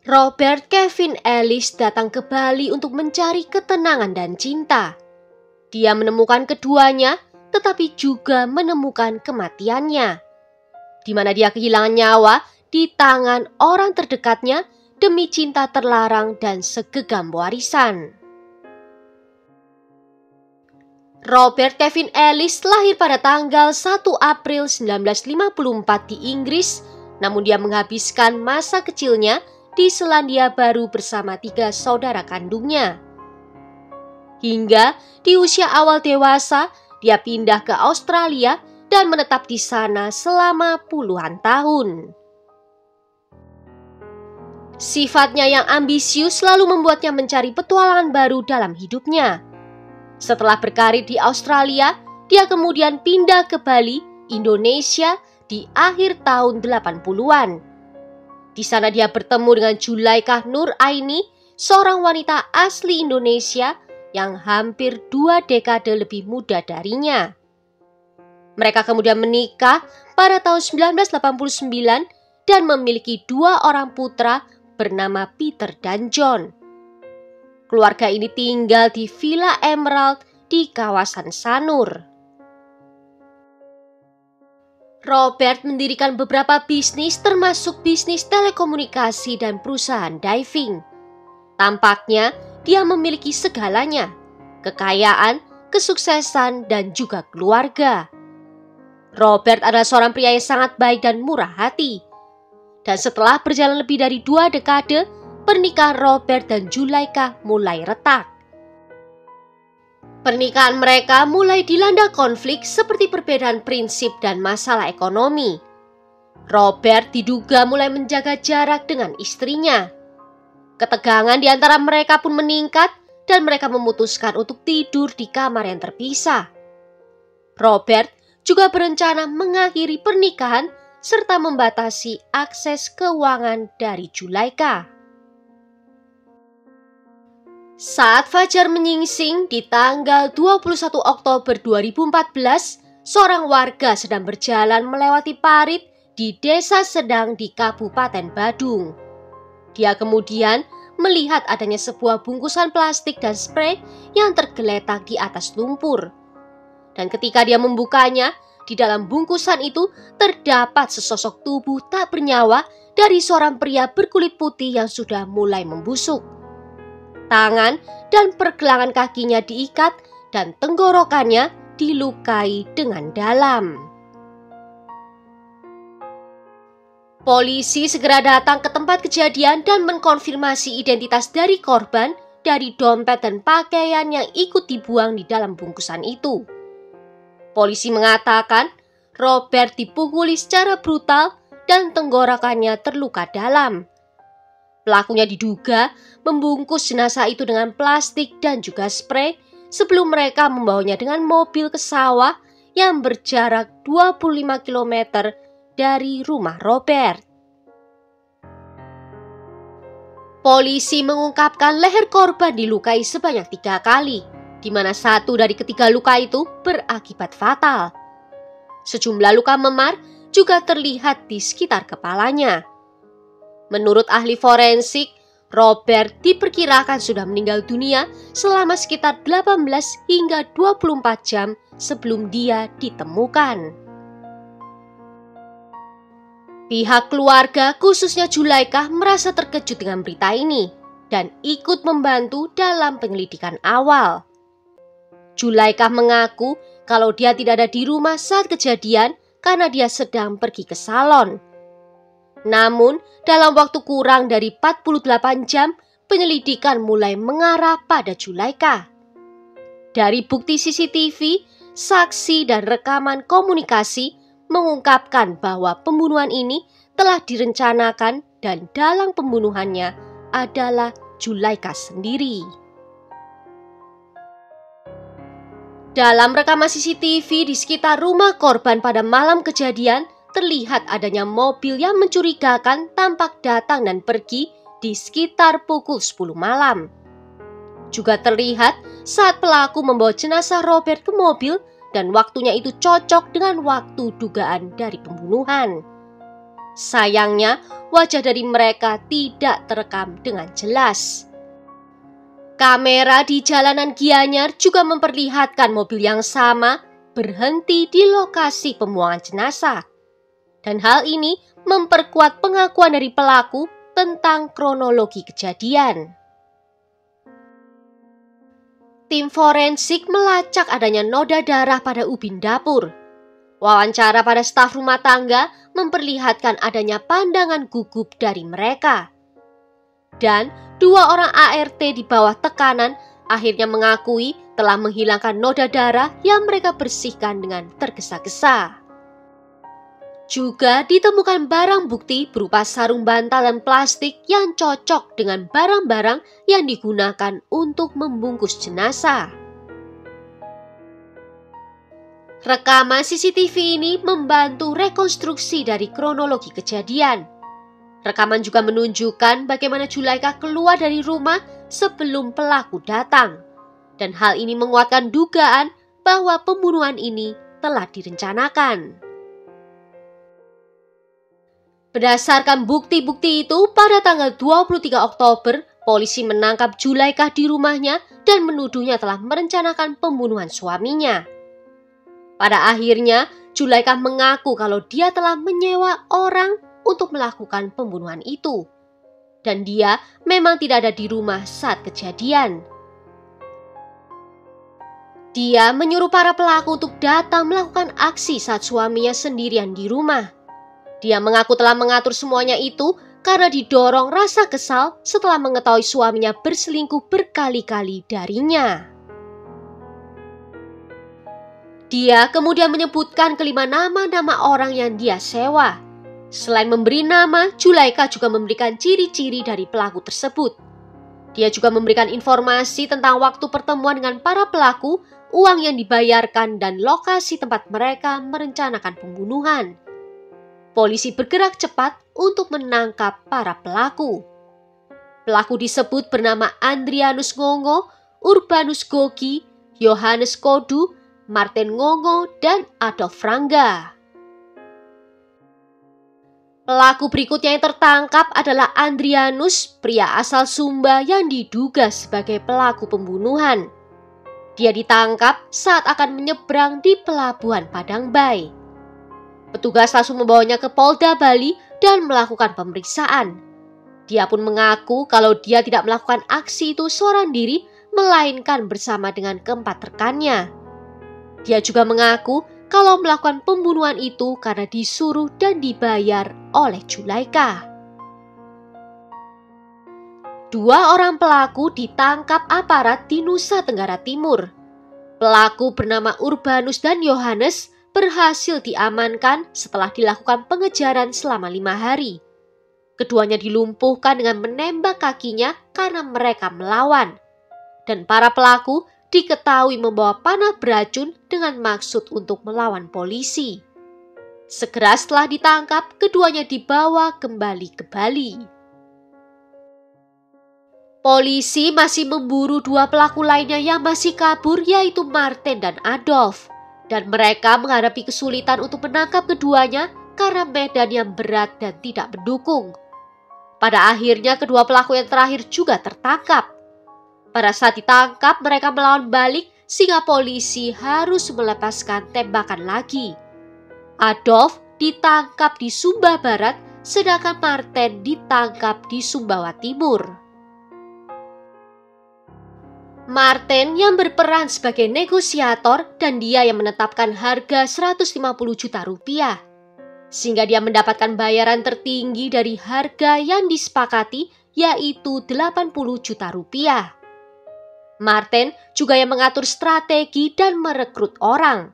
Robert Kevin Ellis datang ke Bali untuk mencari ketenangan dan cinta. Dia menemukan keduanya, tetapi juga menemukan kematiannya, di mana dia kehilangan nyawa di tangan orang terdekatnya demi cinta terlarang dan segenggam warisan. Robert Kevin Ellis lahir pada tanggal 1 April 1954 di Inggris, namun dia menghabiskan masa kecilnya di Selandia Baru bersama 3 saudara kandungnya. Hingga di usia awal dewasa, dia pindah ke Australia dan menetap di sana selama puluhan tahun. Sifatnya yang ambisius selalu membuatnya mencari petualangan baru dalam hidupnya. Setelah berkarir di Australia, dia kemudian pindah ke Bali, Indonesia di akhir tahun 80-an. Di sana dia bertemu dengan Zulaikha Nur Aini, seorang wanita asli Indonesia yang hampir 2 dekade lebih muda darinya. Mereka kemudian menikah pada tahun 1989 dan memiliki 2 orang putra bernama Peter dan John. Keluarga ini tinggal di Villa Emerald di kawasan Sanur. Robert mendirikan beberapa bisnis termasuk bisnis telekomunikasi dan perusahaan diving. Tampaknya dia memiliki segalanya, kekayaan, kesuksesan, dan juga keluarga. Robert adalah seorang pria yang sangat baik dan murah hati. Dan setelah berjalan lebih dari 2 dekade, pernikahan Robert dan Zulaikha mulai retak. Pernikahan mereka mulai dilanda konflik seperti perbedaan prinsip dan masalah ekonomi. Robert diduga mulai menjaga jarak dengan istrinya. Ketegangan di antara mereka pun meningkat dan mereka memutuskan untuk tidur di kamar yang terpisah. Robert juga berencana mengakhiri pernikahan serta membatasi akses keuangan dari Zulaikha. Saat fajar menyingsing di tanggal 21 Oktober 2014, seorang warga sedang berjalan melewati parit di Desa Sedang di Kabupaten Badung. Dia kemudian melihat adanya sebuah bungkusan plastik dan sprei yang tergeletak di atas lumpur. Dan ketika dia membukanya, di dalam bungkusan itu terdapat sesosok tubuh tak bernyawa dari seorang pria berkulit putih yang sudah mulai membusuk. Tangan dan pergelangan kakinya diikat dan tenggorokannya dilukai dengan dalam. Polisi segera datang ke tempat kejadian dan mengkonfirmasi identitas dari korban dari dompet dan pakaian yang ikut dibuang di dalam bungkusan itu. Polisi mengatakan Robert dipukuli secara brutal dan tenggorokannya terluka dalam. Pelakunya diduga membungkus jenazah itu dengan plastik dan juga sprei sebelum mereka membawanya dengan mobil ke sawah yang berjarak 25 km dari rumah Robert. Polisi mengungkapkan leher korban dilukai sebanyak 3 kali, di mana 1 dari ketiga luka itu berakibat fatal. Sejumlah luka memar juga terlihat di sekitar kepalanya. Menurut ahli forensik, Robert diperkirakan sudah meninggal dunia selama sekitar 18 hingga 24 jam sebelum dia ditemukan. Pihak keluarga, khususnya Zulaikha, merasa terkejut dengan berita ini dan ikut membantu dalam penyelidikan awal. Zulaikha mengaku kalau dia tidak ada di rumah saat kejadian karena dia sedang pergi ke salon. Namun, dalam waktu kurang dari 48 jam, penyelidikan mulai mengarah pada Zulaikha. Dari bukti CCTV, saksi dan rekaman komunikasi mengungkapkan bahwa pembunuhan ini telah direncanakan dan dalang pembunuhannya adalah Zulaikha sendiri. Dalam rekaman CCTV di sekitar rumah korban pada malam kejadian, terlihat adanya mobil yang mencurigakan tampak datang dan pergi di sekitar pukul 10 malam. Juga terlihat saat pelaku membawa jenazah Robert ke mobil dan waktunya itu cocok dengan waktu dugaan dari pembunuhan. Sayangnya, wajah dari mereka tidak terekam dengan jelas. Kamera di jalanan Gianyar juga memperlihatkan mobil yang sama berhenti di lokasi pembuangan jenazah. Dan hal ini memperkuat pengakuan dari pelaku tentang kronologi kejadian. Tim forensik melacak adanya noda darah pada ubin dapur. Wawancara pada staf rumah tangga memperlihatkan adanya pandangan gugup dari mereka. Dan 2 orang ART di bawah tekanan akhirnya mengakui telah menghilangkan noda darah yang mereka bersihkan dengan tergesa-gesa. Juga ditemukan barang bukti berupa sarung bantal dan plastik yang cocok dengan barang-barang yang digunakan untuk membungkus jenazah. Rekaman CCTV ini membantu rekonstruksi dari kronologi kejadian. Rekaman juga menunjukkan bagaimana Zulaikha keluar dari rumah sebelum pelaku datang. Dan hal ini menguatkan dugaan bahwa pembunuhan ini telah direncanakan. Berdasarkan bukti-bukti itu, pada tanggal 23 Oktober, polisi menangkap Zulaikha di rumahnya dan menuduhnya telah merencanakan pembunuhan suaminya. Pada akhirnya, Zulaikha mengaku kalau dia telah menyewa orang untuk melakukan pembunuhan itu. Dan dia memang tidak ada di rumah saat kejadian. Dia menyuruh para pelaku untuk datang melakukan aksi saat suaminya sendirian di rumah. Dia mengaku telah mengatur semuanya itu karena didorong rasa kesal setelah mengetahui suaminya berselingkuh berkali-kali darinya. Dia kemudian menyebutkan kelima nama-nama orang yang dia sewa. Selain memberi nama, Zulaikha juga memberikan ciri-ciri dari pelaku tersebut. Dia juga memberikan informasi tentang waktu pertemuan dengan para pelaku, uang yang dibayarkan, dan lokasi tempat mereka merencanakan pembunuhan. Polisi bergerak cepat untuk menangkap para pelaku. Pelaku disebut bernama Andrianus Ngongo, Urbanus Gogi, Yohanes Kodu, Martin Ngongo, dan Adolf Frangga. Pelaku berikutnya yang tertangkap adalah Andrianus, pria asal Sumba yang diduga sebagai pelaku pembunuhan. Dia ditangkap saat akan menyeberang di pelabuhan Padangbai. Petugas langsung membawanya ke Polda Bali dan melakukan pemeriksaan. Dia pun mengaku kalau dia tidak melakukan aksi itu seorang diri, melainkan bersama dengan keempat rekannya. Dia juga mengaku kalau melakukan pembunuhan itu karena disuruh dan dibayar oleh Zulaikha. 2 orang pelaku ditangkap aparat di Nusa Tenggara Timur. Pelaku bernama Urbanus dan Yohanes berhasil diamankan setelah dilakukan pengejaran selama 5 hari. Keduanya dilumpuhkan dengan menembak kakinya karena mereka melawan. Dan para pelaku diketahui membawa panah beracun dengan maksud untuk melawan polisi. Segera setelah ditangkap, keduanya dibawa kembali ke Bali. Polisi masih memburu 2 pelaku lainnya yang masih kabur, yaitu Martin dan Adolf. Dan mereka menghadapi kesulitan untuk menangkap keduanya karena medan yang berat dan tidak mendukung. Pada akhirnya kedua pelaku yang terakhir juga tertangkap. Pada saat ditangkap, mereka melawan balik sehingga polisi harus melepaskan tembakan lagi. Adolf ditangkap di Sumba Barat, sedangkan Martin ditangkap di Sumbawa Timur. Martin yang berperan sebagai negosiator dan dia yang menetapkan harga 150 juta rupiah. Sehingga dia mendapatkan bayaran tertinggi dari harga yang disepakati, yaitu 80 juta rupiah. Martin juga yang mengatur strategi dan merekrut orang.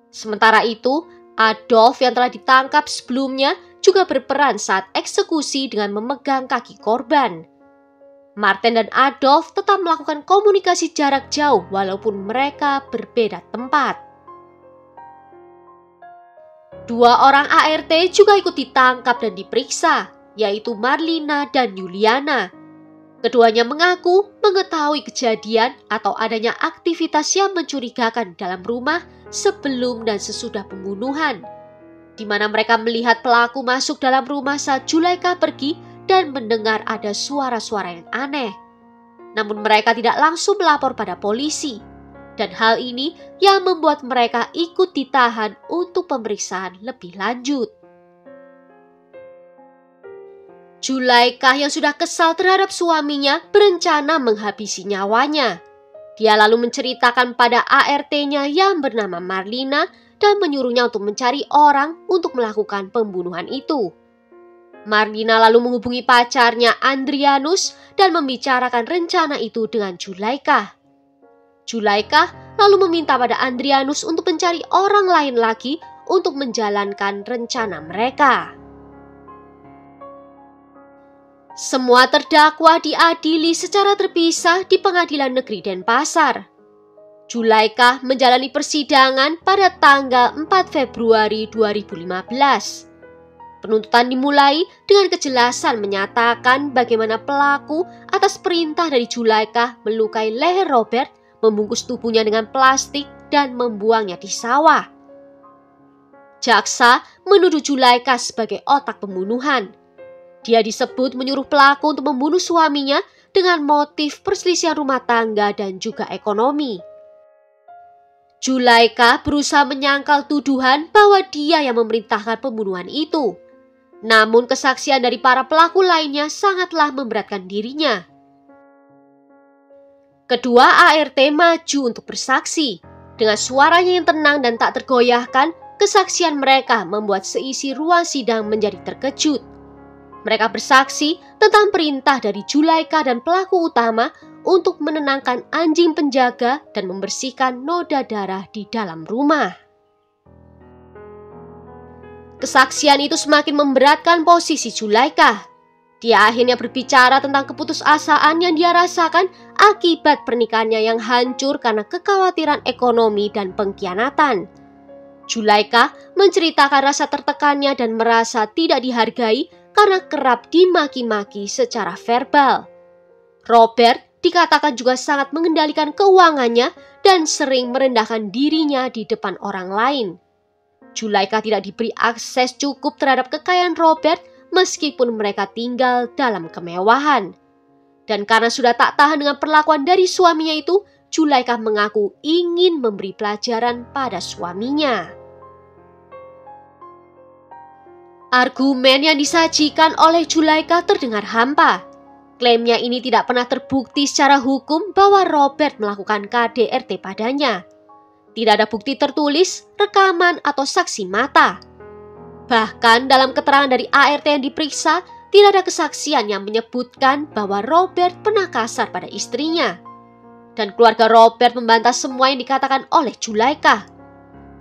Sementara itu, Adolf yang telah ditangkap sebelumnya juga berperan saat eksekusi dengan memegang kaki korban. Martin dan Adolf tetap melakukan komunikasi jarak jauh walaupun mereka berbeda tempat. 2 orang ART juga ikut ditangkap dan diperiksa, yaitu Marlina dan Yuliana. Keduanya mengaku mengetahui kejadian atau adanya aktivitas yang mencurigakan dalam rumah sebelum dan sesudah pembunuhan. di mana mereka melihat pelaku masuk dalam rumah saat Zulaikha pergi dan mendengar ada suara-suara yang aneh. Namun mereka tidak langsung melapor pada polisi, dan hal ini yang membuat mereka ikut ditahan untuk pemeriksaan lebih lanjut. Zulaikha yang sudah kesal terhadap suaminya berencana menghabisi nyawanya. Dia lalu menceritakan pada ART-nya yang bernama Marlina dan menyuruhnya untuk mencari orang untuk melakukan pembunuhan itu. Marlina lalu menghubungi pacarnya Andrianus dan membicarakan rencana itu dengan Zulaikha. Zulaikha lalu meminta pada Andrianus untuk mencari orang lain lagi untuk menjalankan rencana mereka. Semua terdakwa diadili secara terpisah di Pengadilan Negeri Denpasar. Zulaikha menjalani persidangan pada tanggal 4 Februari 2015. Penuntutan dimulai dengan kejelasan menyatakan bagaimana pelaku atas perintah dari Zulaikha melukai leher Robert, membungkus tubuhnya dengan plastik dan membuangnya di sawah. Jaksa menuduh Zulaikha sebagai otak pembunuhan. Dia disebut menyuruh pelaku untuk membunuh suaminya dengan motif perselisihan rumah tangga dan juga ekonomi. Zulaikha berusaha menyangkal tuduhan bahwa dia yang memerintahkan pembunuhan itu. Namun kesaksian dari para pelaku lainnya sangatlah memberatkan dirinya. Kedua ART maju untuk bersaksi. Dengan suaranya yang tenang dan tak tergoyahkan, kesaksian mereka membuat seisi ruang sidang menjadi terkejut. Mereka bersaksi tentang perintah dari Zulaikha dan pelaku utama untuk menenangkan anjing penjaga dan membersihkan noda darah di dalam rumah. Kesaksian itu semakin memberatkan posisi Zulaikha. Dia akhirnya berbicara tentang keputusasaan yang dia rasakan akibat pernikahannya yang hancur karena kekhawatiran ekonomi dan pengkhianatan. Zulaikha menceritakan rasa tertekannya dan merasa tidak dihargai karena kerap dimaki-maki secara verbal. Robert dikatakan juga sangat mengendalikan keuangannya dan sering merendahkan dirinya di depan orang lain. Zulaikha tidak diberi akses cukup terhadap kekayaan Robert meskipun mereka tinggal dalam kemewahan. Dan karena sudah tak tahan dengan perlakuan dari suaminya itu, Zulaikha mengaku ingin memberi pelajaran pada suaminya. Argumen yang disajikan oleh Zulaikha terdengar hampa. Klaimnya ini tidak pernah terbukti secara hukum bahwa Robert melakukan KDRT padanya. Tidak ada bukti tertulis, rekaman, atau saksi mata. Bahkan dalam keterangan dari ART yang diperiksa, tidak ada kesaksian yang menyebutkan bahwa Robert pernah kasar pada istrinya. Dan keluarga Robert membantah semua yang dikatakan oleh Zulaikha.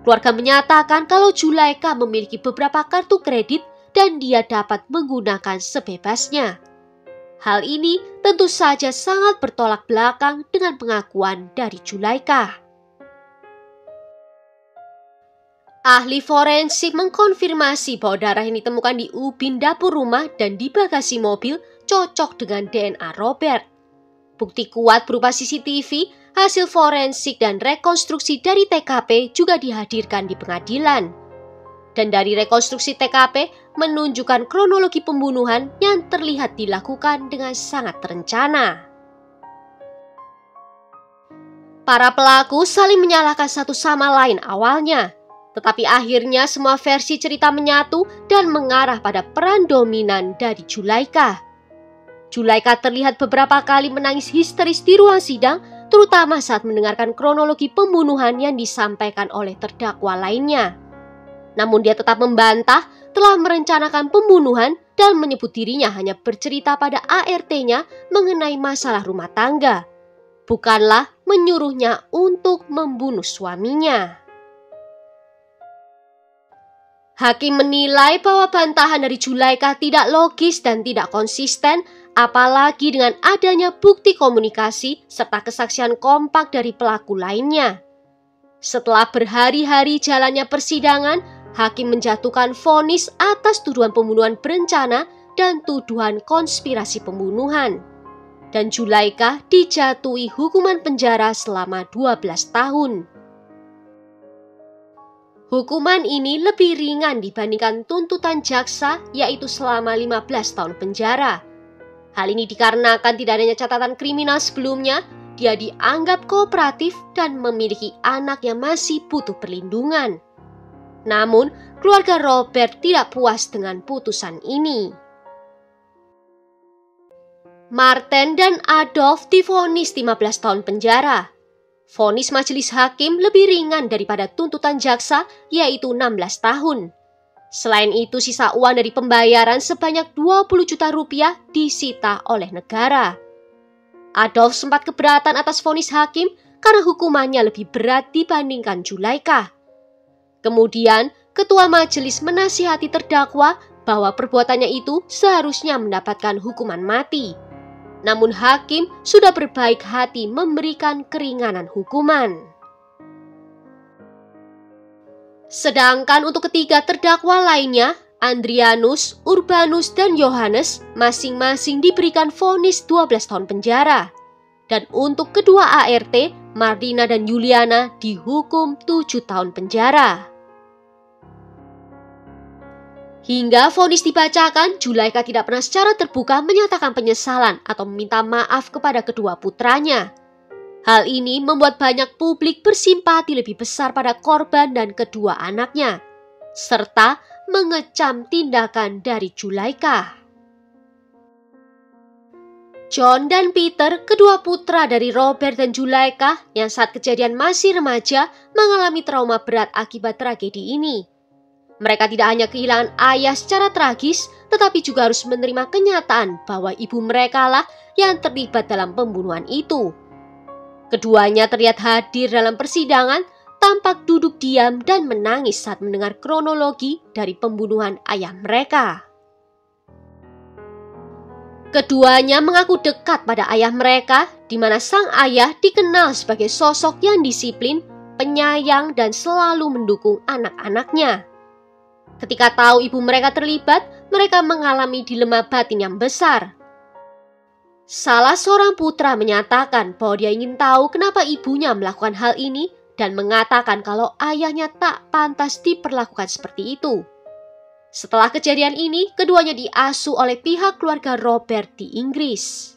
Keluarga menyatakan kalau Zulaikha memiliki beberapa kartu kredit dan dia dapat menggunakan sebebasnya. Hal ini tentu saja sangat bertolak belakang dengan pengakuan dari Zulaikha. Ahli forensik mengkonfirmasi bahwa darah yang ditemukan di ubin dapur rumah dan di bagasi mobil cocok dengan DNA Robert. Bukti kuat berupa CCTV, hasil forensik dan rekonstruksi dari TKP juga dihadirkan di pengadilan. Dan dari rekonstruksi TKP menunjukkan kronologi pembunuhan yang terlihat dilakukan dengan sangat terencana. Para pelaku saling menyalahkan satu sama lain awalnya. Tetapi akhirnya semua versi cerita menyatu dan mengarah pada peran dominan dari Zulaikha. Zulaikha terlihat beberapa kali menangis histeris di ruang sidang, terutama saat mendengarkan kronologi pembunuhan yang disampaikan oleh terdakwa lainnya. Namun dia tetap membantah telah merencanakan pembunuhan dan menyebut dirinya hanya bercerita pada ART-nya mengenai masalah rumah tangga, bukanlah menyuruhnya untuk membunuh suaminya. Hakim menilai bahwa bantahan dari Zulaikha tidak logis dan tidak konsisten, apalagi dengan adanya bukti komunikasi serta kesaksian kompak dari pelaku lainnya. Setelah berhari-hari jalannya persidangan, hakim menjatuhkan vonis atas tuduhan pembunuhan berencana dan tuduhan konspirasi pembunuhan. Dan Zulaikha dijatuhi hukuman penjara selama 12 tahun. Hukuman ini lebih ringan dibandingkan tuntutan jaksa, yaitu selama 15 tahun penjara. Hal ini dikarenakan tidak adanya catatan kriminal sebelumnya, dia dianggap kooperatif dan memiliki anak yang masih butuh perlindungan. Namun, keluarga Robert tidak puas dengan putusan ini. Martin dan Adolf divonis 15 tahun penjara. Vonis majelis hakim lebih ringan daripada tuntutan jaksa, yaitu 16 tahun. Selain itu, sisa uang dari pembayaran sebanyak 20 juta rupiah disita oleh negara. Adolf sempat keberatan atas vonis hakim karena hukumannya lebih berat dibandingkan Zulaikha. Kemudian, ketua majelis menasihati terdakwa bahwa perbuatannya itu seharusnya mendapatkan hukuman mati. Namun hakim sudah berbaik hati memberikan keringanan hukuman. Sedangkan untuk ketiga terdakwa lainnya, Andrianus, Urbanus, dan Yohanes masing-masing diberikan vonis 12 tahun penjara. Dan untuk kedua ART, Mardina dan Yuliana dihukum 7 tahun penjara. Hingga vonis dibacakan, Zulaikha tidak pernah secara terbuka menyatakan penyesalan atau meminta maaf kepada kedua putranya. Hal ini membuat banyak publik bersimpati lebih besar pada korban dan kedua anaknya, serta mengecam tindakan dari Zulaikha. John dan Peter, kedua putra dari Robert dan Zulaikha yang saat kejadian masih remaja, mengalami trauma berat akibat tragedi ini. Mereka tidak hanya kehilangan ayah secara tragis, tetapi juga harus menerima kenyataan bahwa ibu mereka lah yang terlibat dalam pembunuhan itu. Keduanya terlihat hadir dalam persidangan, tampak duduk diam dan menangis saat mendengar kronologi dari pembunuhan ayah mereka. Keduanya mengaku dekat pada ayah mereka, di mana sang ayah dikenal sebagai sosok yang disiplin, penyayang, dan selalu mendukung anak-anaknya. Ketika tahu ibu mereka terlibat, mereka mengalami dilema batin yang besar. Salah seorang putra menyatakan bahwa dia ingin tahu kenapa ibunya melakukan hal ini dan mengatakan kalau ayahnya tak pantas diperlakukan seperti itu. Setelah kejadian ini, keduanya diasuh oleh pihak keluarga Robert di Inggris.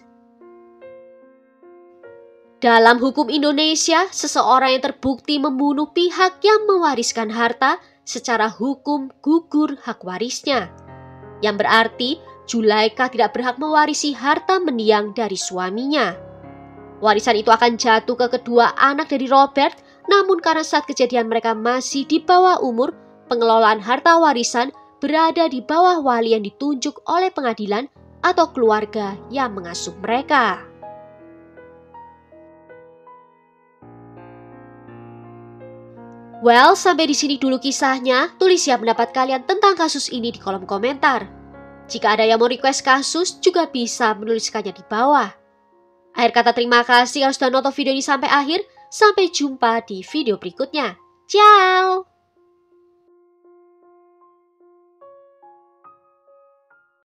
Dalam hukum Indonesia, seseorang yang terbukti membunuh pihak yang mewariskan harta secara hukum gugur hak warisnya, yang berarti Zulaikha tidak berhak mewarisi harta mendiang dari suaminya. Warisan itu akan jatuh ke kedua anak dari Robert, namun karena saat kejadian mereka masih di bawah umur, pengelolaan harta warisan berada di bawah wali yang ditunjuk oleh pengadilan atau keluarga yang mengasuh mereka. Well, sampai di sini dulu kisahnya. Tulis ya pendapat kalian tentang kasus ini di kolom komentar. Jika ada yang mau request kasus, juga bisa menuliskannya di bawah. Akhir kata terima kasih kalau sudah nonton video ini sampai akhir. Sampai jumpa di video berikutnya. Ciao!